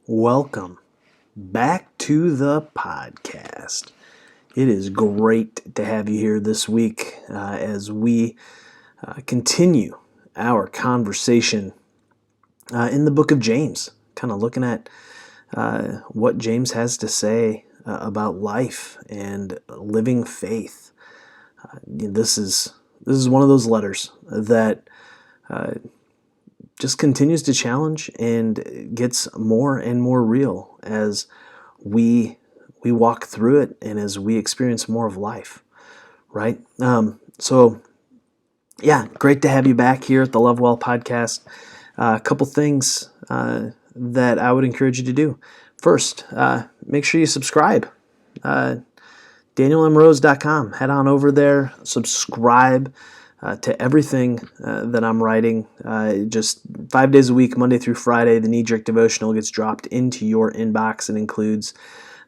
Welcome back to the podcast. It is great to have you here this week as we continue our conversation in the book of James, kind of looking at what James has to say about life and living faith. This is one of those letters that just continues to challenge and gets more and more real as we walk through it and as we experience more of life, right? So, great to have you back here at the Love Well podcast. A couple things that I would encourage you to do. First, make sure you subscribe. DanielMrose.com. Head on over there, subscribe to everything that I'm writing. Just 5 days a week, Monday through Friday, the Knee Jerk Devotional gets dropped into your inbox. It includes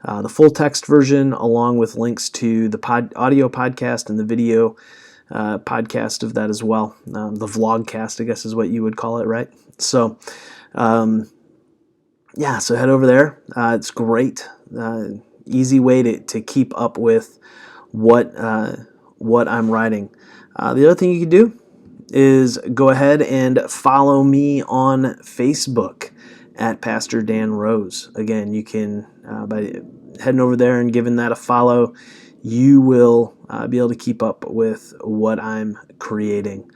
the full text version along with links to the audio podcast and the video podcast of that as well. The vlogcast, I guess, is what you would call it, right? So, so head over there. It's great. Easy way to keep up with what I'm writing. The other thing you can do is go ahead and follow me on Facebook at Pastor Dan Rose. Again, you can, by heading over there and giving that a follow, you will be able to keep up with what I'm creating.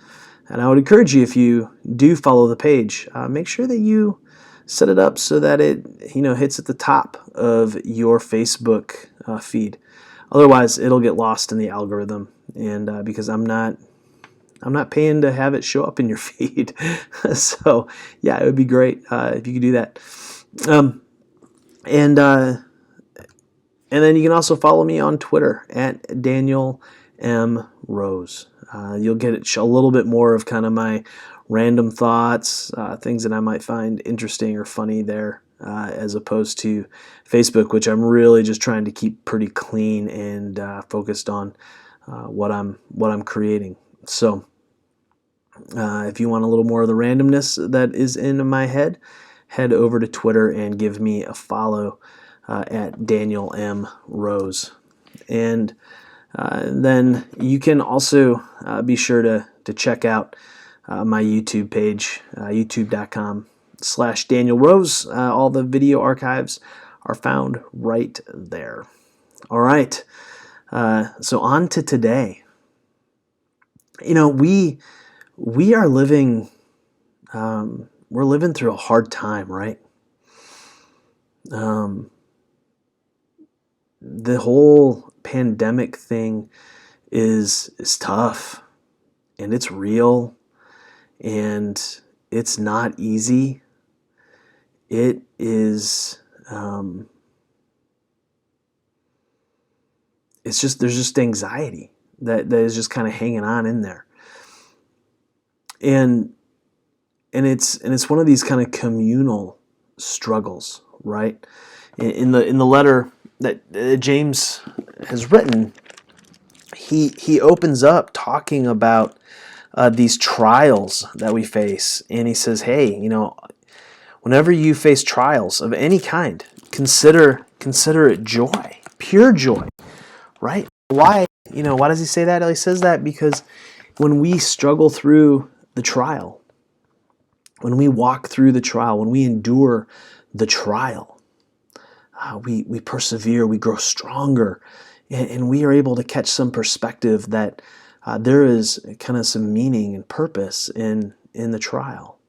And I would encourage you, if you do follow the page, make sure that you set it up so that it hits at the top of your Facebook feed. Otherwise, it'll get lost in the algorithm, and because I'm not paying to have it show up in your feed. So yeah, it would be great if you could do that. And then you can also follow me on Twitter at Daniel M. Rose. You'll get a little bit more of kind of my random thoughts, things that I might find interesting or funny there, as opposed to Facebook, which I'm really just trying to keep pretty clean and focused on what I'm creating. So if you want a little more of the randomness that is in my head, head over to Twitter and give me a follow at Daniel M. Rose. And then you can also be sure to check out my YouTube page, youtube.com/Daniel Rose. All the video archives are found right there. All right. So on to today. We are living, we're living through a hard time, right? The whole pandemic thing is tough, and it's real, and it's not easy. It is, there's just anxiety that is just kind of hanging on in there. And it's one of these kind of communal struggles, right? In the letter that James has written, he opens up talking about these trials that we face, and he says, hey, whenever you face trials of any kind, consider it joy, pure joy, right? Why does he say that? He says that because when we struggle through the trial, when we walk through the trial, when we endure the trial, we persevere, we grow stronger, and we are able to catch some perspective that there is kind of some meaning and purpose in the trial.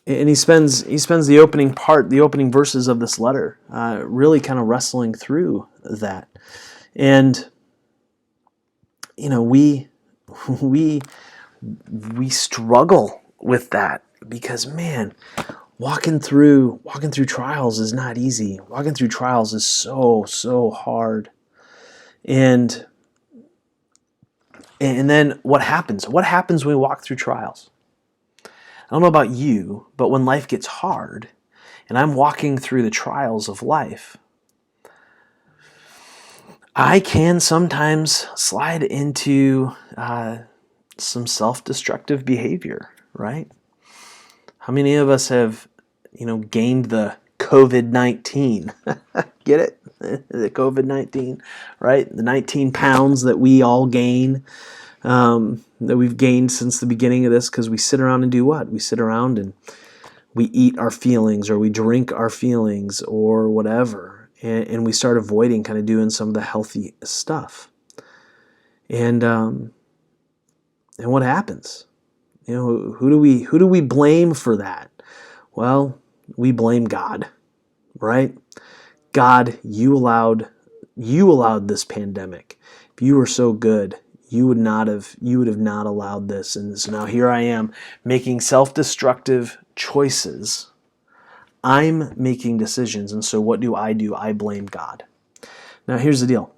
And he spends the opening verses of this letter really kind of wrestling through that. And we struggle with that because, man, walking through trials is not easy. Walking through trials is so hard. And then what happens? What happens when we walk through trials? I don't know about you, but when life gets hard and I'm walking through the trials of life, I can sometimes slide into some self-destructive behavior, right? How many of us have gained the COVID-19. Get it? The COVID-19, right? The 19 pounds that we all gain, that we've gained since the beginning of this, because we sit around and do what? We sit around and we eat our feelings, or we drink our feelings, or whatever, and we start avoiding kind of doing some of the healthy stuff. And what happens? Who do we blame for that? Well, we blame God, right? God, you allowed this pandemic. If you were so good, you would have not allowed this. And so now here I am making self-destructive choices. I'm making decisions, and so what do? I blame God. Now here's the deal.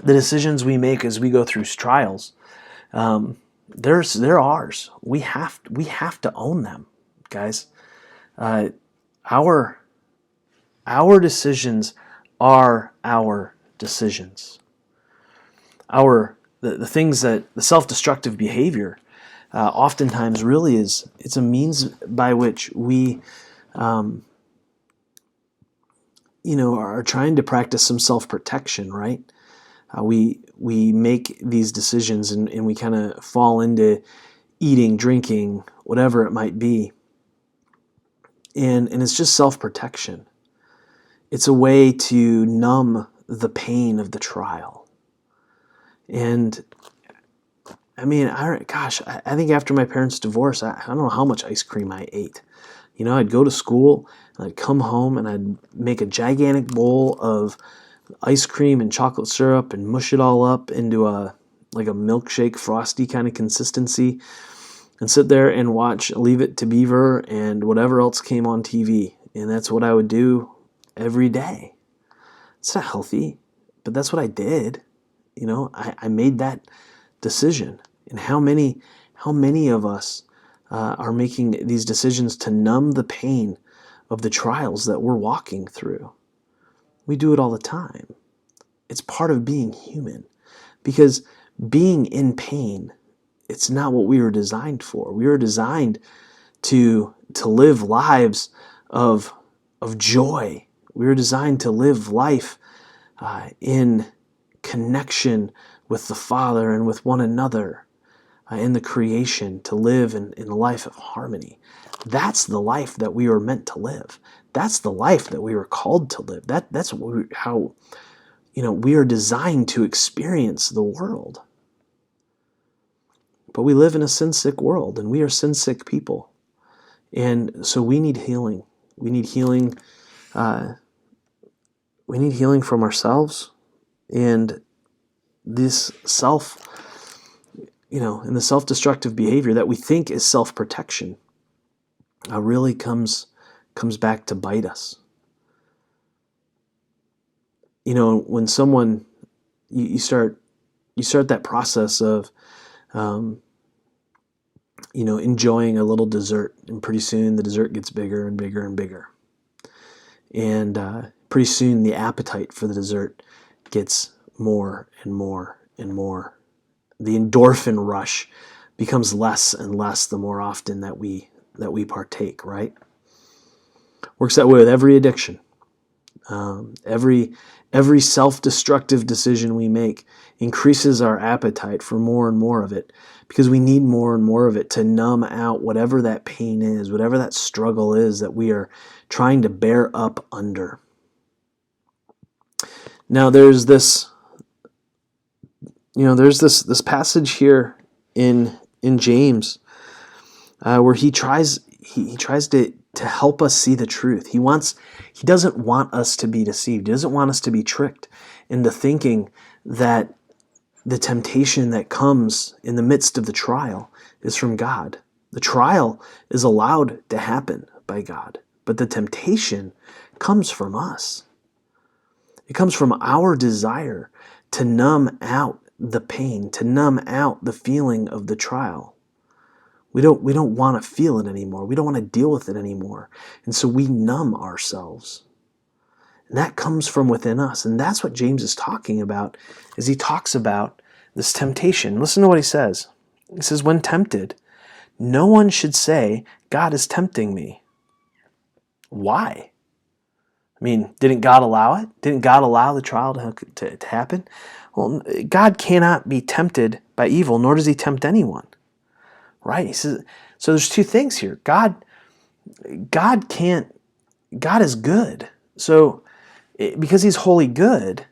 The decisions we make as we go through trials, they're ours. We have to own them, guys. Our decisions are our decisions. The things that the self-destructive behavior oftentimes really it's a means by which we are trying to practice some self-protection, right? We make these decisions and we kind of fall into eating, drinking, whatever it might be. And it's just self-protection. It's a way to numb the pain of the trial. And I mean, I think after my parents' divorce, I don't know how much ice cream I ate. I'd go to school, and I'd come home, and I'd make a gigantic bowl of ice cream and chocolate syrup and mush it all up into a milkshake, frosty kind of consistency, and sit there and watch Leave It to Beaver and whatever else came on TV. And that's what I would do every day. It's not healthy, but that's what I did. I made that decision. And how many of us are making these decisions to numb the pain of the trials that we're walking through? We do it all the time. It's part of being human, because being in pain, it's not what we were designed for. We were designed to live lives of joy. We were designed to live life in connection with the Father and with one another, in the creation, to live in a life of harmony. That's the life that we were meant to live. That's the life that we were called to live. That's how we are designed to experience the world. But we live in a sin-sick world, and we are sin-sick people. And so we need healing. We need healing. We need healing from ourselves, and this and the self-destructive behavior that we think is self-protection really comes back to bite us. When someone you start that process of enjoying a little dessert, and pretty soon the dessert gets bigger and bigger and bigger, and pretty soon the appetite for the dessert gets more and more and more. The endorphin rush becomes less and less the more often that we partake, right? Works that way with every addiction. Every self-destructive decision we make increases our appetite for more and more of it, because we need more and more of it to numb out whatever that pain is, whatever that struggle is that we are trying to bear up under. Now there's this passage here in James where he tries to help us see the truth. He doesn't want us to be deceived. He doesn't want us to be tricked into thinking that the temptation that comes in the midst of the trial is from God. The trial is allowed to happen by God, but the temptation comes from us. It comes from our desire to numb out the pain, to numb out the feeling of the trial. We don't want to feel it anymore. We don't want to deal with it anymore. And so we numb ourselves. And that comes from within us. And that's what James is talking about as he talks about this temptation. Listen to what he says. He says, when tempted, no one should say, God is tempting me. Why? I mean, didn't God allow it? Didn't God allow the trial to happen? Well, God cannot be tempted by evil, nor does he tempt anyone. Right? He says, so there's two things here. God is good. So because he's wholly good,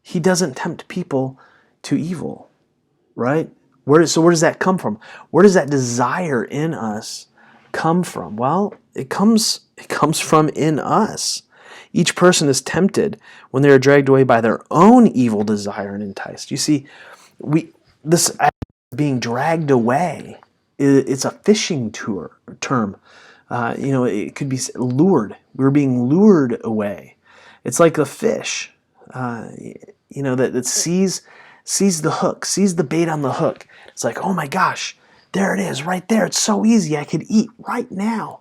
he doesn't tempt people to evil. Right? Where does that come from? Where does that desire in us come from? Well, it comes from in us. Each person is tempted when they are dragged away by their own evil desire and enticed. You see, this being dragged away, it's a fishing term. It could be lured. We're being lured away. It's like a fish, that sees the hook, sees the bait on the hook. It's like, oh my gosh, there it is, right there. It's so easy. I could eat right now.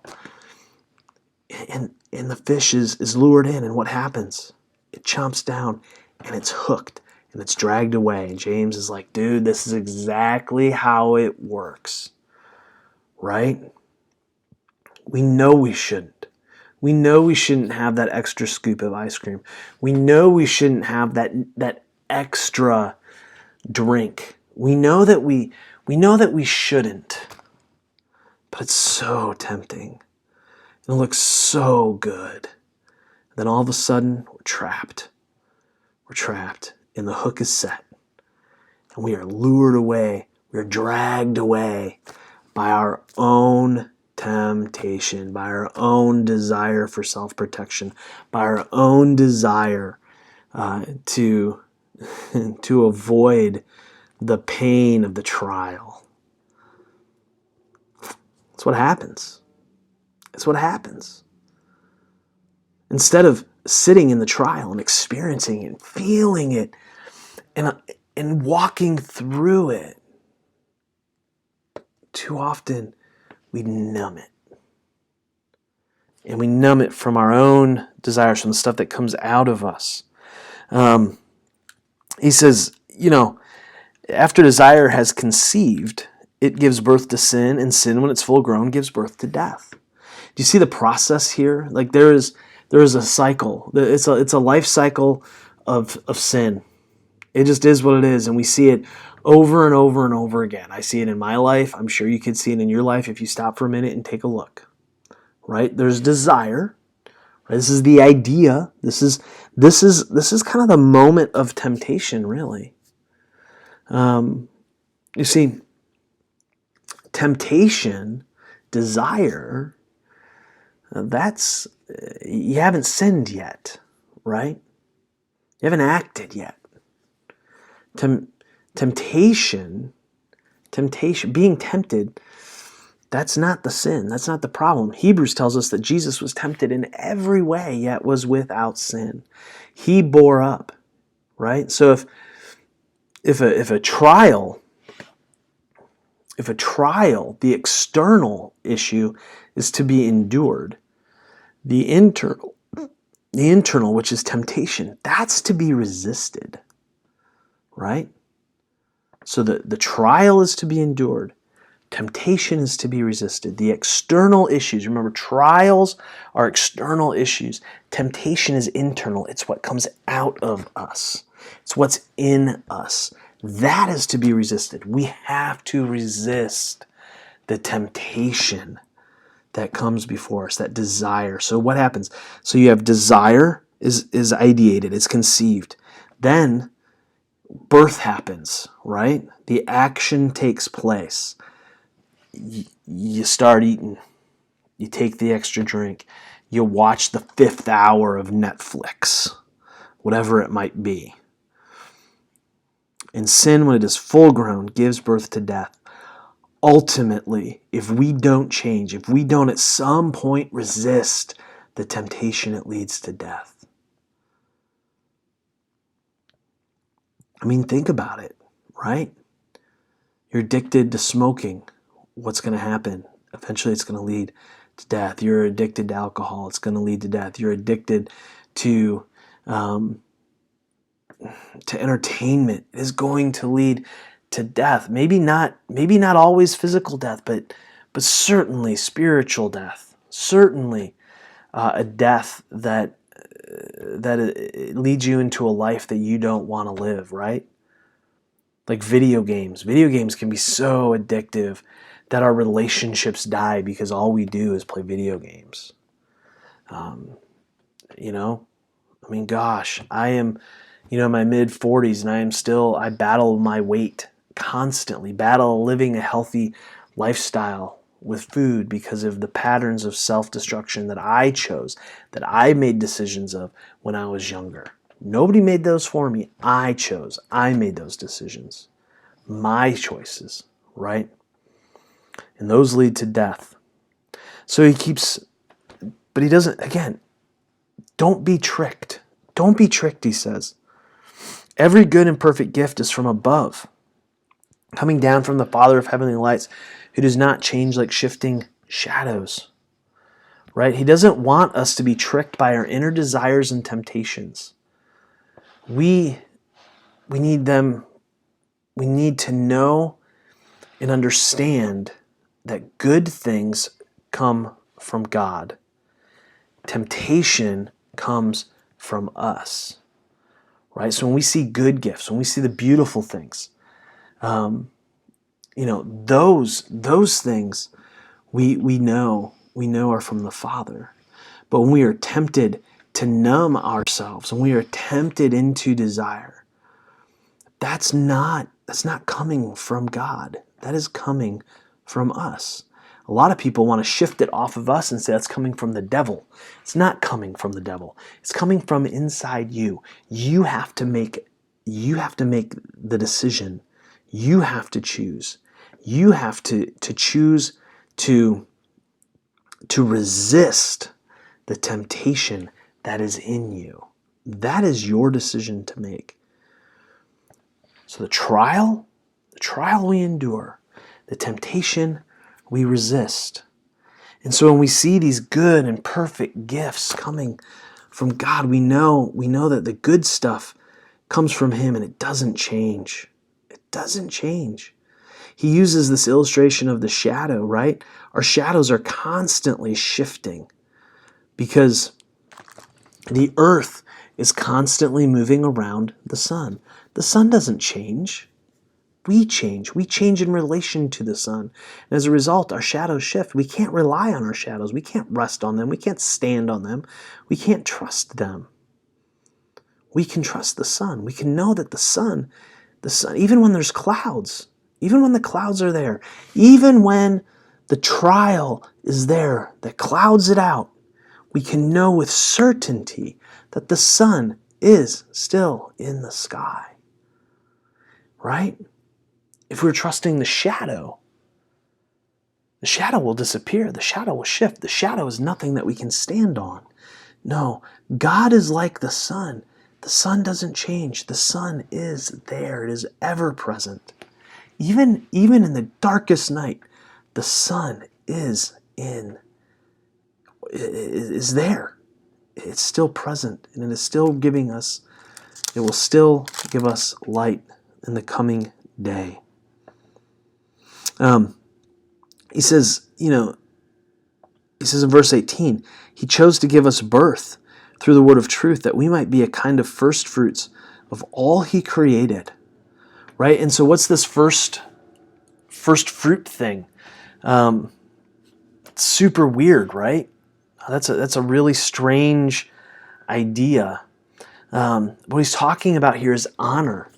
And the fish is lured in, and what happens? It chomps down, and it's hooked, and it's dragged away. And James is like, dude, this is exactly how it works, right? We know we shouldn't. We know we shouldn't have that extra scoop of ice cream. We know we shouldn't have that extra drink. We know that we shouldn't. But it's so tempting. It looks so good. Then all of a sudden, we're trapped. We're trapped, and the hook is set. And we are lured away. We are dragged away by our own temptation, by our own desire for self-protection, by our own desire to avoid the pain of the trial. That's what happens. It's what happens. Instead of sitting in the trial and experiencing it and feeling it and walking through it, too often we numb it. And we numb it from our own desires, from the stuff that comes out of us. He says, after desire has conceived, it gives birth to sin, and sin, when it's full grown, gives birth to death. Do you see the process here? Like there is a cycle. It's a life cycle of sin. It just is what it is, and we see it over and over and over again. I see it in my life. I'm sure you could see it in your life if you stop for a minute and take a look. Right? There's desire. Right? This is the idea. This is kind of the moment of temptation, really. You see, temptation, desire, that's, you haven't sinned yet, right? You haven't acted yet. Temptation, being tempted, that's not the sin. That's not the problem. Hebrews tells us that Jesus was tempted in every way, yet was without sin. He bore up, right? So if a trial, the external issue is to be endured, the internal, which is temptation, that's to be resisted, right? So the trial is to be endured. Temptation is to be resisted. The external issues, remember, trials are external issues. Temptation is internal. It's what comes out of us. It's what's in us. That is to be resisted. We have to resist the temptation that comes before us, that desire. So what happens? So you have desire is ideated, it's conceived. Then birth happens, right? The action takes place. You start eating. You take the extra drink. You watch the 5th hour of Netflix, whatever it might be. And sin, when it is full grown, gives birth to death. Ultimately, if we don't change, if we don't at some point resist the temptation, it leads to death. I mean, think about it, right? You're addicted to smoking. What's going to happen? Eventually, it's going to lead to death. You're addicted to alcohol. It's going to lead to death. You're addicted to entertainment. It is going to lead to death. Maybe not always physical death, but certainly spiritual death. Certainly a death that it leads you into a life that you don't want to live, right? Like video games. Video games can be so addictive that our relationships die because all we do is play video games. You know, I mean, gosh, I am, in my mid 40s, and I battle my weight constantly, battle living a healthy lifestyle with food because of the patterns of self-destruction that I chose, that I made decisions of when I was younger. Nobody made those for me. I made those decisions. My choices, right? And those lead to death. So but he doesn't, again, don't be tricked. Don't be tricked, he says. Every good and perfect gift is from above, coming down from the Father of heavenly lights, who does not change like shifting shadows. Right? He doesn't want us to be tricked by our inner desires and temptations. We need them. We need to know and understand that good things come from God. Temptation comes from us. Right? So when we see good gifts, when we see the beautiful things, those things we know are from the Father. But when we are tempted to numb ourselves, when we are tempted into desire, that's not coming from God. That is coming from us. A lot of people want to shift it off of us and say that's coming from the devil. It's not coming from the devil. It's coming from inside you. You have to make the decision. You have to choose. You have to choose to resist the temptation that is in you. That is your decision to make. So the trial we endure, the temptation we resist. And so when we see these good and perfect gifts coming from God, we know that the good stuff comes from Him and it doesn't change. It doesn't change. He uses this illustration of the shadow, right? Our shadows are constantly shifting because the earth is constantly moving around the sun. The sun doesn't change. We change. We change in relation to the sun. And as a result, our shadows shift. We can't rely on our shadows. We can't rest on them. We can't stand on them. We can't trust them. We can trust the sun. We can know that the sun, even when there's clouds, even when the clouds are there, even when the trial is there that clouds it out, we can know with certainty that the sun is still in the sky. Right? If we're trusting the shadow will disappear. The shadow will shift. The shadow is nothing that we can stand on. No, God is like the sun. The sun doesn't change. The sun is there. It is ever present. Even in the darkest night, the sun is there. It's still present, and it will still give us light in the coming day. He says in verse 18, He chose to give us birth through the word of truth, that we might be a kind of first fruits of all He created. Right? And so what's this first fruit thing? It's super weird, right? That's a really strange idea. What he's talking about here is honor.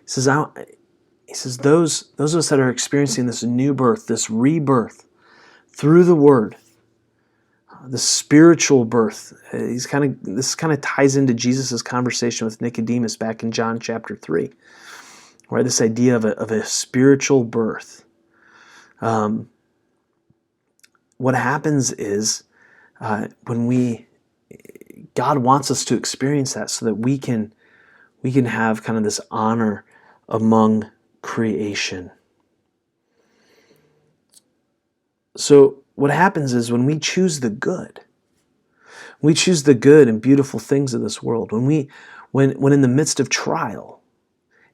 He says those of us that are experiencing this new birth, this rebirth through the Word, the spiritual birth. This kind of ties into Jesus' conversation with Nicodemus back in John chapter 3, right? This idea of a spiritual birth. What happens is when God wants us to experience that so that we can have kind of this honor among creation. So what happens is when we choose the good and beautiful things of this world, when in the midst of trial,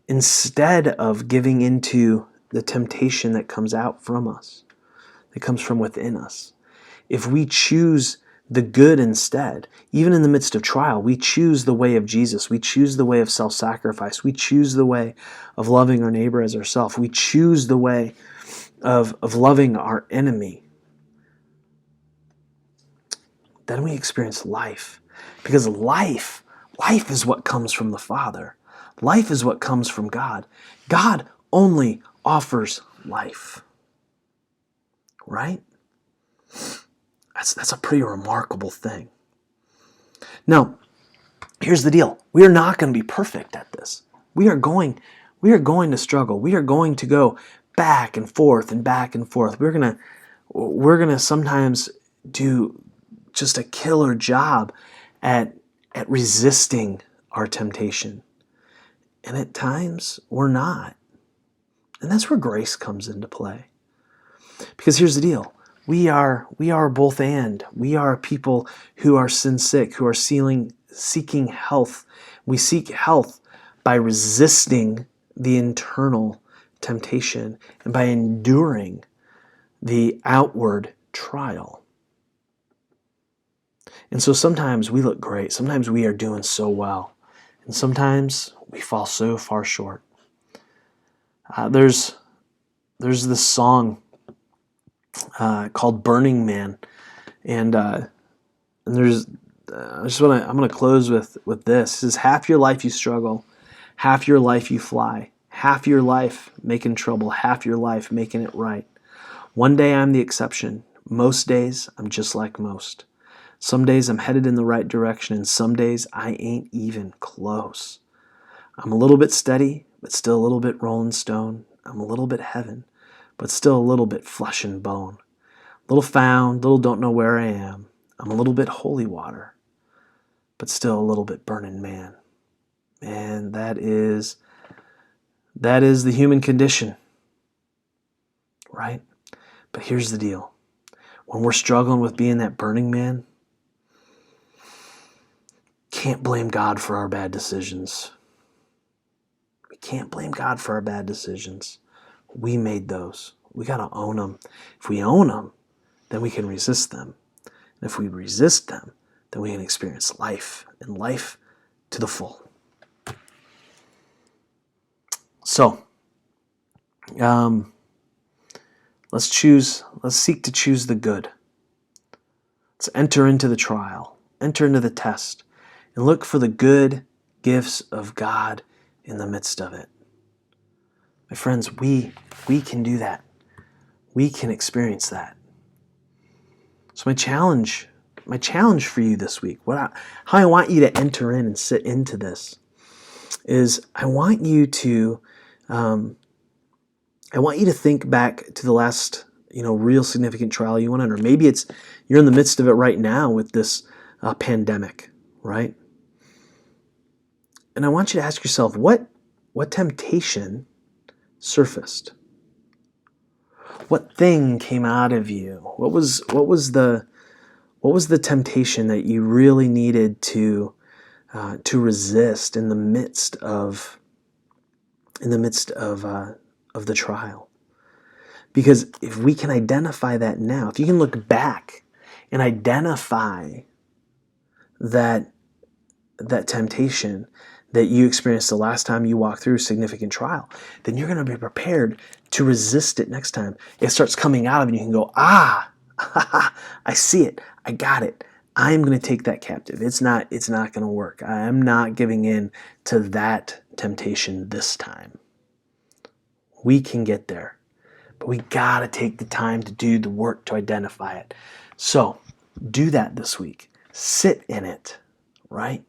instead of giving into the temptation that comes out from us, that comes from within us, if we choose the good instead. Even in the midst of trial, we choose the way of Jesus. We choose the way of self-sacrifice. We choose the way of loving our neighbor as ourselves. We choose the way of loving our enemy. Then we experience life. Because life is what comes from the Father. Life is what comes from God. God only offers life. Right? That's a pretty remarkable thing. Now, here's the deal. We are not going to be perfect at this. We are going to struggle. We are going to go back and forth and back and forth. We're going to sometimes do just a killer job at resisting our temptation. And at times, we're not. And that's where grace comes into play. Because here's the deal. We are both and. We are people who are sin sick, who are seeking health. We seek health by resisting the internal temptation and by enduring the outward trial. And so sometimes we look great. Sometimes we are doing so well. And sometimes we fall so far short. There's this song called "Burning Man," and there's I'm going to close with this. It says, half your life you struggle, half your life you fly, half your life making trouble, half your life making it right. One day I'm the exception. Most days I'm just like most. Some days I'm headed in the right direction, and some days I ain't even close. I'm a little bit steady, but still a little bit rolling stone. I'm a little bit heaven, but still a little bit flesh and bone. Little found, little don't know where I am. I'm a little bit holy water, but still a little bit burning man. And that is the human condition, right? But here's the deal. When we're struggling with being that burning man, can't blame God for our bad decisions. We can't blame God for our bad decisions. We made those. We got to own them. If we own them, then we can resist them. And if we resist them, then we can experience life, and life to the full. So, let's seek to choose the good. Let's enter into the trial, enter into the test, and look for the good gifts of God in the midst of it. My friends, we can do that. We can experience that. So my challenge for you this week, how I want you to enter in and sit into this, is I want you to think back to the last real significant trial you went under. Maybe you're in the midst of it right now with this pandemic, right? And I want you to ask yourself, what temptation surfaced? What thing came out of you? What was the temptation that you really needed to resist in the midst of the trial? Because if we can identify that now, if you can look back and identify that temptation that you experienced the last time you walked through a significant trial, then you're going to be prepared to resist it next time. It starts coming out of you, and you can go, I see it. I got it. I'm going to take that captive. It's not going to work. I am not giving in to that temptation this time. We can get there, but we got to take the time to do the work to identify it. So do that this week. Sit in it, right?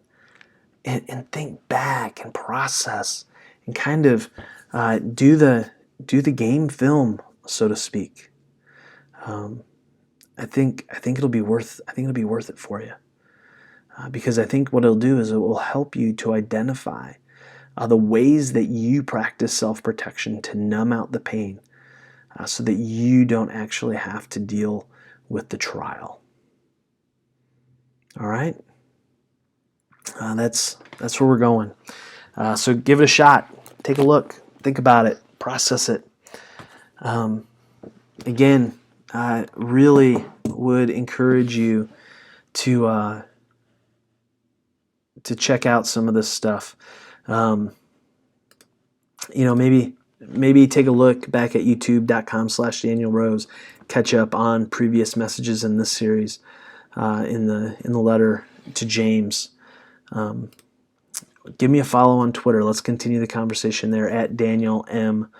And think back and process and kind of do the game film, so to speak. I think it'll be worth it for you, because I think what it'll do is it will help you to identify the ways that you practice self-protection to numb out the pain, so that you don't actually have to deal with the trial. All right. That's where we're going. So give it a shot. Take a look. Think about it. Process it. Again, I really would encourage you to check out some of this stuff. Maybe take a look back at youtube.com/Daniel Rose, catch up on previous messages in this series, in the letter to James. Give me a follow on Twitter. Let's continue the conversation there at Daniel M.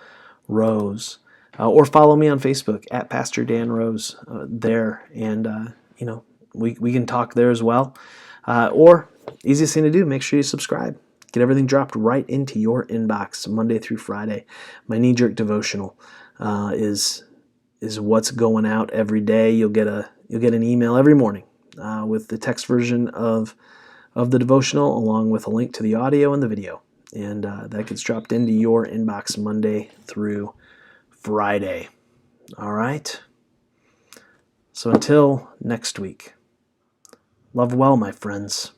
Rose. Or follow me on Facebook at Pastor Dan Rose there. And, we can talk there as well. Or, easiest thing to do, make sure you subscribe. Get everything dropped right into your inbox Monday through Friday. My knee-jerk devotional is what's going out every day. You'll get an email every morning with the text version of the devotional, along with a link to the audio and the video. And that gets dropped into your inbox Monday through Friday. All right? So until next week, love well, my friends.